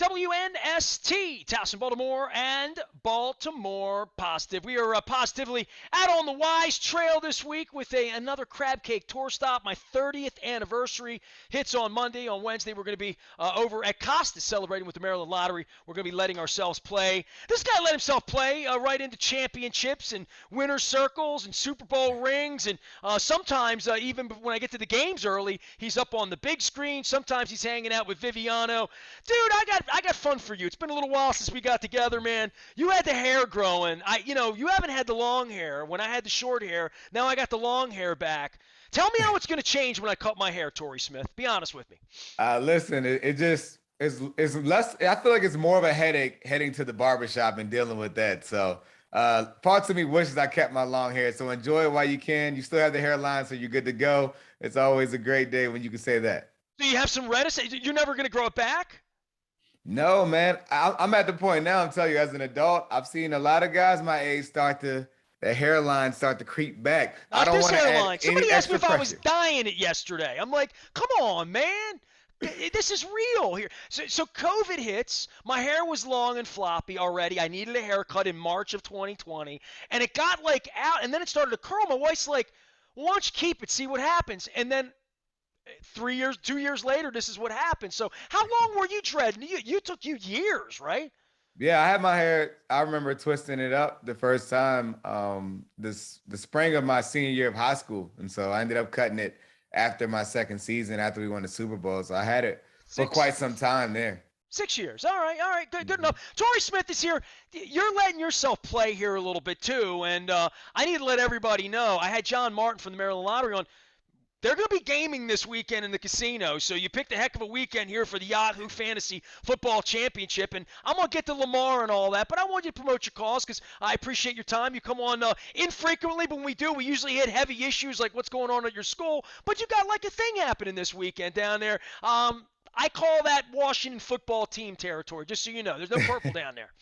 WNST, Towson, Baltimore, and Baltimore Positive. We are positively out on the Wise Trail this week with another Crab Cake Tour stop. My 30th anniversary hits on Monday. On Wednesday, we're going to be over at Costas celebrating with the Maryland Lottery. We're going to be letting ourselves play. This guy let himself play right into championships and winner's circles and Super Bowl rings. And sometimes, even when I get to the games early, he's up on the big screen. Sometimes he's hanging out with Viviano. Dude, I got fun for you. It's been a little while since we got together, man. You had the hair growing. You haven't had the long hair when I had the short hair. Now I got the long hair back. Tell me how it's going to change when I cut my hair, Torrey Smith. Be honest with me. Listen, it just it's less. I feel like it's more of a headache heading to the barbershop and dealing with that. So parts of me wishes I kept my long hair. So enjoy it while you can. You still have the hairline, so you're good to go. It's always a great day when you can say that. Do you have some reticence? You're never going to grow it back? No, man. I'm at the point now. I'm telling you, as an adult, I've seen a lot of guys my age the hairline start to creep back. Not I don't this want to hairline. add Somebody any asked me extra if I was pressure. dyeing it yesterday. I'm like, come on, man. This is real here. So COVID hits. My hair was long and floppy already. I needed a haircut in March of 2020, and it got like out, and then it started to curl. My wife's like, well, "Why don't you keep it? See what happens?" And then 2 years later, this is what happened. So how long were you dreading? You took you years, right? Yeah, I had my hair. I remember twisting it up the first time, the spring of my senior year of high school, and so I ended up cutting it after my second season after we won the Super Bowl. So I had it for Six quite some time there. 6 years. All right, good Mhm. enough. Torrey Smith is here. You're letting yourself play here a little bit too, and I need to let everybody know. I had John Martin from the Maryland Lottery on. They're going to be gaming this weekend in the casino, so you picked a heck of a weekend here for the Yahoo Fantasy Football Championship, and I'm going to get to Lamar and all that, but I want you to promote your cause because I appreciate your time. You come on infrequently, but when we do, we usually hit heavy issues like what's going on at your school, but you got like a thing happening this weekend down there. I call that Washington football team territory, just so you know. There's no purple down there.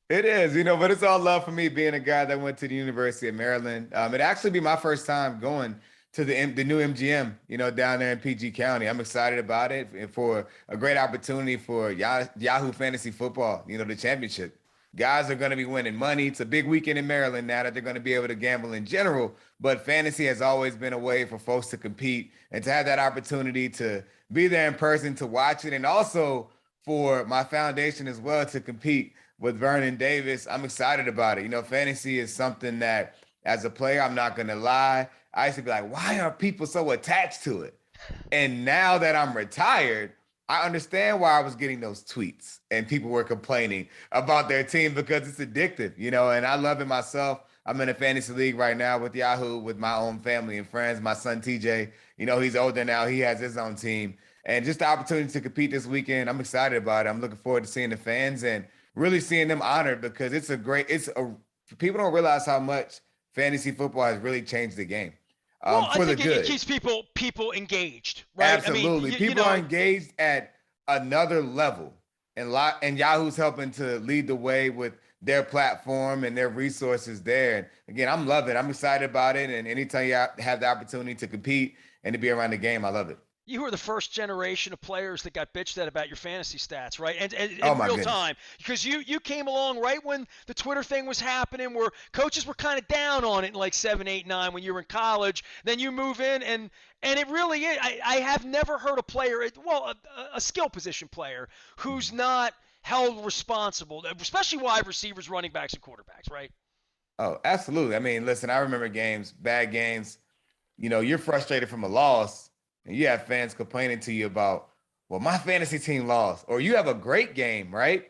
It is, but it's all love for me being a guy that went to the University of Maryland. It actually be my first time going to the new MGM, down there in PG County. I'm excited about it and for a great opportunity for Yahoo Fantasy Football, the championship. Guys are going to be winning money. It's a big weekend in Maryland now that they're going to be able to gamble in general, but fantasy has always been a way for folks to compete and to have that opportunity to be there in person to watch it, and also for my foundation as well to compete with Vernon Davis. I'm excited about it. Fantasy is something that as a player, I'm not going to lie, I used to be like, why are people so attached to it? And now that I'm retired, I understand why I was getting those tweets and people were complaining about their team because it's addictive, and I love it myself. I'm in a fantasy league right now with Yahoo with my own family and friends. My son TJ, he's older now. He has his own team. And just the opportunity to compete this weekend, I'm excited about it. I'm looking forward to seeing the fans and really seeing them honored because people don't realize how much fantasy football has really changed the game Well, I for the think it good. keeps people engaged, right? I mean, Absolutely. People are engaged at another level, and Yahoo's helping to lead the way with their platform and their resources there. And again, I'm loving it. I'm excited about it. And anytime you have the opportunity to compete and to be around the game, I love it. you were the first generation of players that got bitched at about your fantasy stats, right? And Oh in my real goodness. time, because you came along right when the Twitter thing was happening, where coaches were kind of down on it in like 7, 8, 9 when you were in college. Then you move in, and it really is. I have never heard a player, well, a skill position player who's not held responsible, especially wide receivers, running backs, and quarterbacks, right? Oh, absolutely. I mean, listen, I remember bad games. You're frustrated from a loss, and you have fans complaining to you about, well, my fantasy team lost, or you have a great game, right?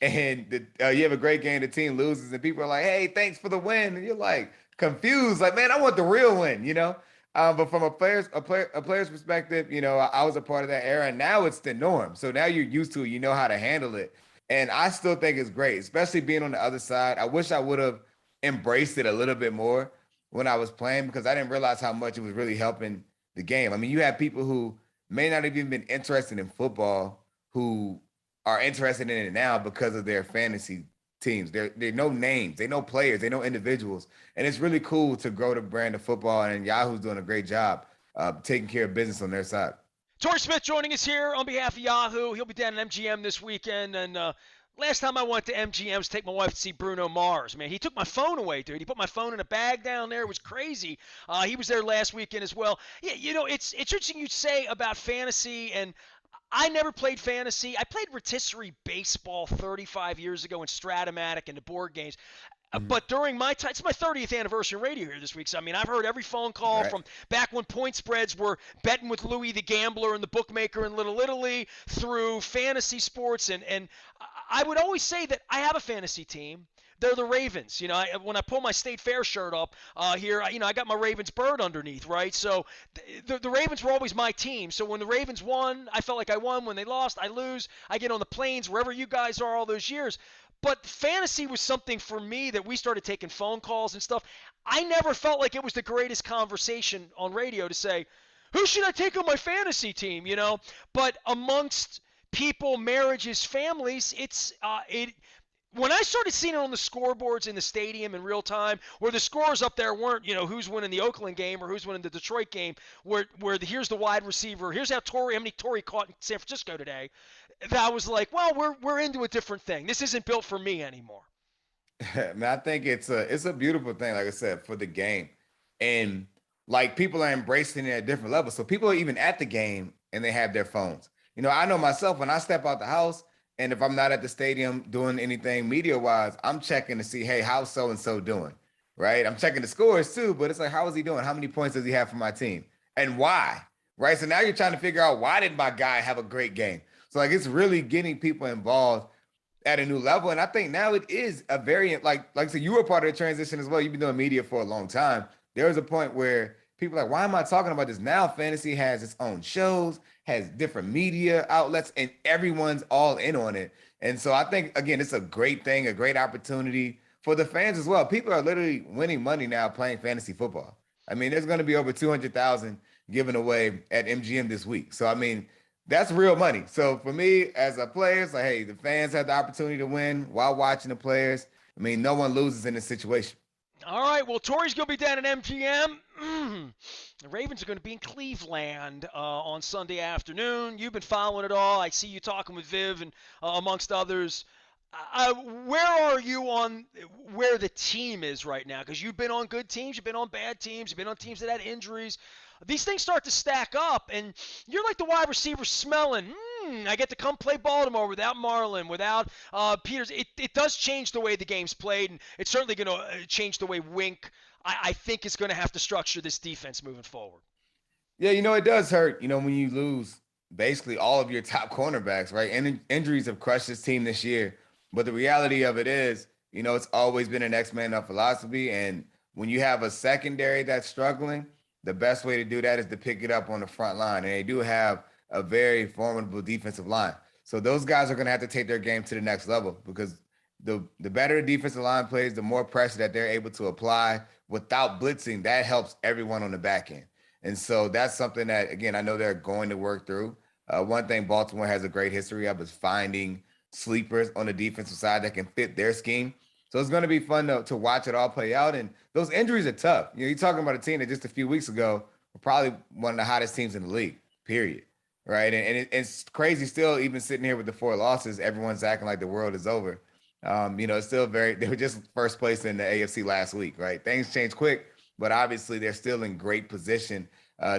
And you have a great game, the team loses, and people are like, hey, thanks for the win. And you're like confused, like, man, I want the real win. But from a player's perspective, I was a part of that era, and now it's the norm. So now you're used to it, you know how to handle it. And I still think it's great, especially being on the other side. I wish I would have embraced it a little bit more when I was playing because I didn't realize how much it was really helping the game. I mean, you have people who may not have even been interested in football who are interested in it now because of their fantasy teams. They know names, they know players, they know individuals, and it's really cool to grow the brand of football. And Yahoo's doing a great job taking care of business on their side. Torrey Smith joining us here on behalf of Yahoo. He'll be down in MGM this weekend. And last time I went to MGM to take my wife to see Bruno Mars. Man, he took my phone away, dude. He put my phone in a bag down there. It was crazy. He was there last weekend as well. Yeah, it's interesting you say about fantasy, and I never played fantasy. I played rotisserie baseball 35 years ago in Stratomatic and the board games. Mhm. But during my time, it's my 30th anniversary on radio here this week. So, I mean, I've heard every phone All call right. from back when point spreads were betting with Louis the Gambler and the bookmaker in Little Italy through fantasy sports. And I would always say that I have a fantasy team. They're the Ravens. When I pull my State Fair shirt up here, I got my Ravens bird underneath, right? So the Ravens were always my team. So when the Ravens won, I felt like I won. When they lost, I lose. I get on the plains wherever you guys are all those years. But fantasy was something for me that we started taking phone calls and stuff. I never felt like it was the greatest conversation on radio to say, who should I take on my fantasy team, But amongst people, marriages, families, it when I started seeing it on the scoreboards in the stadium in real time, where the scores up there weren't, who's winning the Oakland game or who's winning the Detroit game, here's the wide receiver, here's how many Torrey caught in San Francisco today. That was like, well, we're into a different thing. This isn't built for me anymore. Man, I think it's a beautiful thing, like I said, for the game. And like people are embracing it at different levels. So people are even at the game and they have their phones. I know myself when I step out the house and if I'm not at the stadium doing anything media wise, I'm checking to see, hey, how's so and so doing? Right. I'm checking the scores too, but it's like, how is he doing? How many points does he have for my team? And why? Right. So now you're trying to figure out why did my guy have a great game? So like it's really getting people involved at a new level. And I think now it is a variant, like so you were part of the transition as well. You've been doing media for a long time. There was a point where people are like, why am I talking about this now? Fantasy has its own shows, has different media outlets, and everyone's all in on it. And so I think again, it's a great thing, a great opportunity for the fans as well. People are literally winning money now playing fantasy football. I mean, there's going to be over 200,000 given away at MGM this week. So I mean, that's real money. So for me as a player, it's like, hey, the fans have the opportunity to win while watching the players. I mean, no one loses in this situation. All right, well, Torrey's going to be down at MGM. The Ravens are going to be in Cleveland on Sunday afternoon. You've been following it all. I see you talking with Viv and amongst others. Where are you on where the team is right now? Because you've been on good teams, you've been on bad teams, you've been on teams that had injuries. These things start to stack up, and you're like the wide receiver smelling. I get to come play Baltimore without Marlin, without Peters. It does change the way the game's played, and it's certainly going to change the way Wink, I think, is going to have to structure this defense moving forward. Yeah, it does hurt, when you lose basically all of your top cornerbacks, right? And injuries have crushed this team this year. But the reality of it is, it's always been an X Man up philosophy. And when you have a secondary that's struggling, the best way to do that is to pick it up on the front line. And they do have a very formidable defensive line. So those guys are going to have to take their game to the next level because the better the defensive line plays, the more pressure that they're able to apply without blitzing. That helps everyone on the back end. And so that's something that, again, I know they're going to work through. One thing Baltimore has a great history of is finding sleepers on the defensive side that can fit their scheme. So it's going to be fun to watch it all play out. And those injuries are tough. You're talking about a team that just a few weeks ago were probably one of the hottest teams in the league, period. Right. And it's crazy still, even sitting here with the 4 losses, everyone's acting like the world is over. It's still they were just first place in the AFC last week, right? Things change quick, but obviously they're still in great position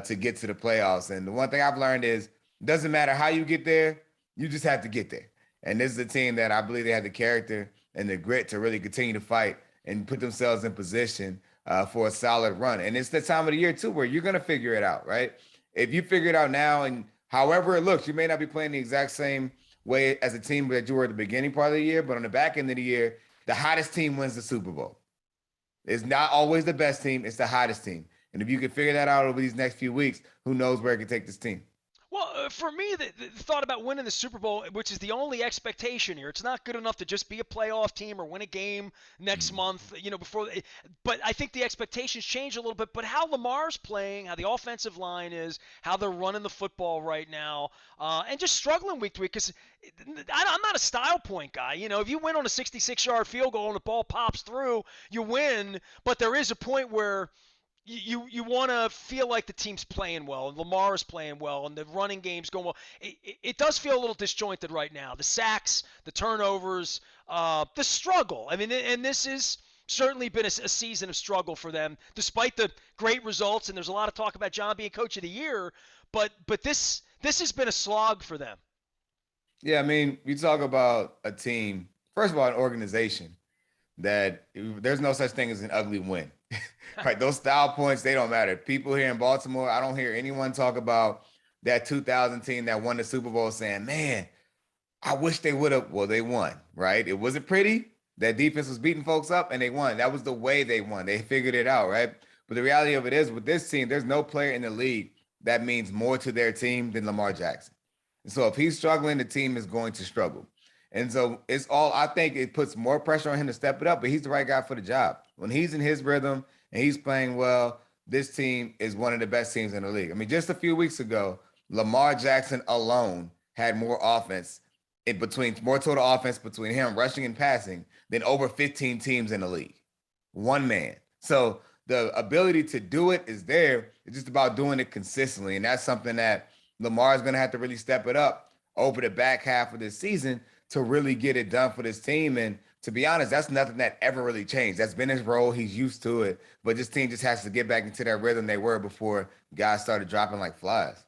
to get to the playoffs. And the one thing I've learned is it doesn't matter how you get there, you just have to get there. And this is a team that I believe they have the character and the grit to really continue to fight and put themselves in position for a solid run. And it's the time of the year, too, where you're going to figure it out, right? If you figure it out now and however it looks, you may not be playing the exact same way as a team that you were at the beginning part of the year, but on the back end of the year, the hottest team wins the Super Bowl. It's not always the best team. It's the hottest team. And if you can figure that out over these next few weeks, who knows where it can take this team. Well, for me, the thought about winning the Super Bowl, which is the only expectation here, it's not good enough to just be a playoff team or win a game next month, but I think the expectations change a little bit. But how Lamar's playing, how the offensive line is, how they're running the football right now, and just struggling week to week because I'm not a style point guy. If you win on a 66-yard field goal and the ball pops through, you win. But there is a point where you want to feel like the team's playing well, and Lamar is playing well, and the running game's going well. It does feel a little disjointed right now. The sacks, the turnovers, the struggle. I mean, and this is certainly been a season of struggle for them, despite the great results. And there's a lot of talk about John being Coach of the Year, but this has been a slog for them. Yeah, I mean, you talk about a team, first of all, an organization that there's no such thing as an ugly win. Right? Those style points, they don't matter. People here in Baltimore, I don't hear anyone talk about that 2000 team that won the Super Bowl saying, man, I wish they would have. Well, they won, right? It wasn't pretty. That defense was beating folks up and they won. That was the way they won. They figured it out, right? But the reality of it is with this team, there's no player in the league that means more to their team than Lamar Jackson. And so if he's struggling, the team is going to struggle. And so it's all, I think it puts more pressure on him to step it up, but he's the right guy for the job. When he's in his rhythm and he's playing well, this team is one of the best teams in the league. I mean, just a few weeks ago, Lamar Jackson alone had more offense in between, more total offense between him rushing and passing than over 15 teams in the league. One man. So the ability to do it is there. It's just about doing it consistently. And that's something that Lamar is going to have to really step it up over the back half of this season to really get it done for this team. And to be honest, that's nothing that ever really changed. That's been his role. He's used to it. But this team just has to get back into that rhythm they were before guys started dropping like flies.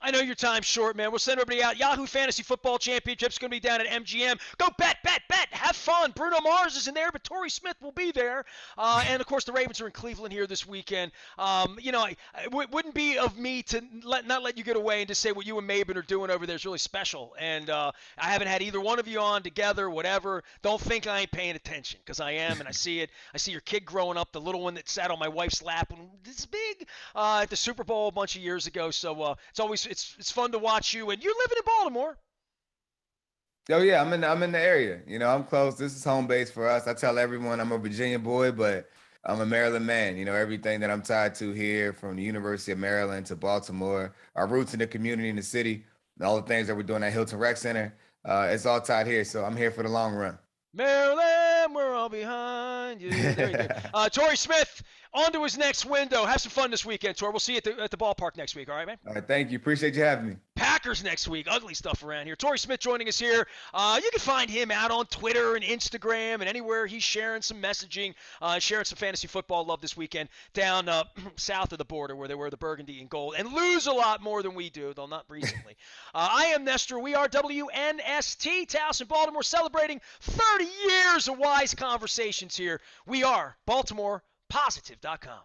I know your time's short, man. We'll send everybody out. Yahoo Fantasy Football Championship's going to be down at MGM. Go bet, bet, bet. Have fun. Bruno Mars is in there, but Torrey Smith will be there. And, of course, the Ravens are in Cleveland here this weekend. It wouldn't be of me to not let you get away and to say what you and Maben are doing over there is really special. And I haven't had either one of you on together, whatever. Don't think I ain't paying attention, because I am, and I see it. I see your kid growing up, the little one that sat on my wife's lap when this big at the Super Bowl a bunch of years ago. So it's always it's fun to watch you, and you're living in Baltimore. Oh yeah, I'm in the area. You know, I'm close. This is home base for us. I tell everyone I'm a Virginia boy, but I'm a Maryland man. You know, everything that I'm tied to here, from the University of Maryland to Baltimore, our roots in the community in the city, and all the things that we're doing at Hilton Rec Center, it's all tied here. So I'm here for the long run. Maryland, we're all behind you. There you go. Torrey Smith, on to his next window. Have some fun this weekend, Tor. We'll see you at the ballpark next week. All right, man? All right, thank you. Appreciate you having me. Packers next week. Ugly stuff around here. Torrey Smith joining us here. You can find him out on Twitter and Instagram and anywhere he's sharing some messaging, sharing some fantasy football love this weekend down south of the border where they wear the burgundy and gold and lose a lot more than we do, though not recently. I am Nestor. We are WNST, Towson, Baltimore, celebrating 30 years of wise conversations here. We are BaltimorePositive.com.